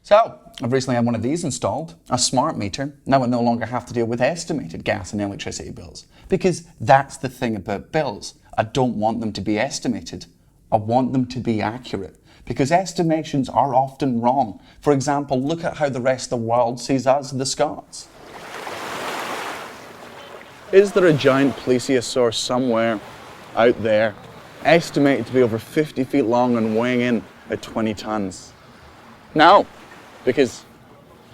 So, I've recently had one of these installed, a smart meter. Now I no longer have to deal with estimated gas and electricity bills. Because that's the thing about bills. I don't want them to be estimated. I want them to be accurate. Because estimations are often wrong. For example, look at how the rest of the world sees us, the Scots. Is there a giant plesiosaur somewhere out there, estimated to be over 50 feet long and weighing in at 20 tons? No, because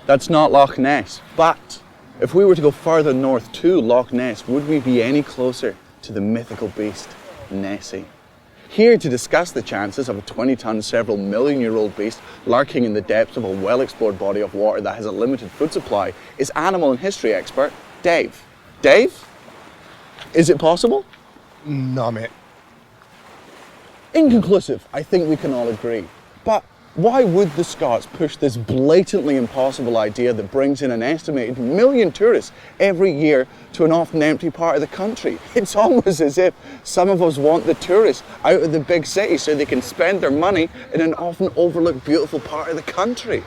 that's not Loch Ness. But if we were to go further north to Loch Ness, would we be any closer to the mythical beast, Nessie? Here to discuss the chances of a 20-ton, several million-year-old beast lurking in the depths of a well-explored body of water that has a limited food supply is animal and history expert Dave. Dave? Is it possible? No, mate. Inconclusive, I think we can all agree. But why would the Scots push this blatantly impossible idea that brings in an estimated 1 million tourists every year to an often empty part of the country? It's almost as if some of us want the tourists out of the big city so they can spend their money in an often overlooked beautiful part of the country.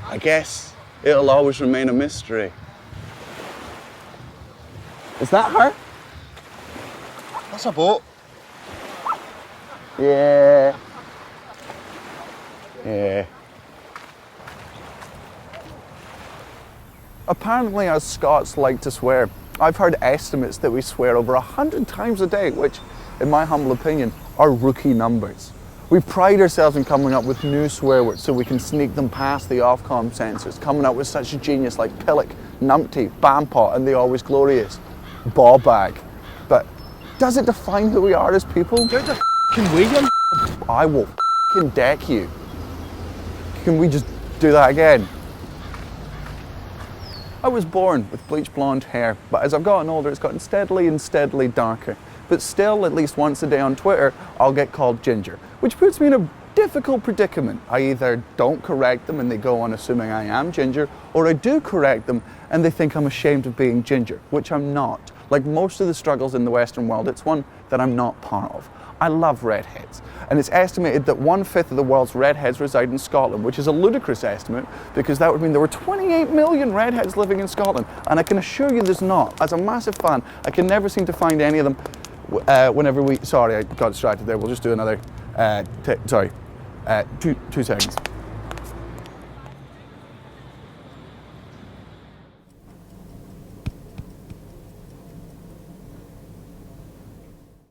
I guess it'll always remain a mystery. Is that her? That's a boat. Yeah. Apparently, as Scots like to swear, I've heard estimates that we swear over 100 times a day, which, in my humble opinion, are rookie numbers. We pride ourselves in coming up with new swear words so we can sneak them past the Ofcom censors, coming up with such a genius like pillock, numpty, bampot, and the always glorious ball bag. But does it define who we are as people? You're the f***ing William. I will f***ing deck you. Can we just do that again? I was born with bleach blonde hair, but as I've gotten older, it's gotten steadily and steadily darker. But still, at least once a day on Twitter, I'll get called ginger, which puts me in a difficult predicament. I either don't correct them and they go on assuming I am ginger, or I do correct them and they think I'm ashamed of being ginger, which I'm not. Like most of the struggles in the Western world, it's one that I'm not part of. I love redheads, and it's estimated that 1/5 of the world's redheads reside in Scotland, which is a ludicrous estimate because that would mean there were 28 million redheads living in Scotland, and I can assure you there's not. As a massive fan, I can never seem to find any of them whenever we... Sorry, I got distracted there. We'll just do another... two seconds.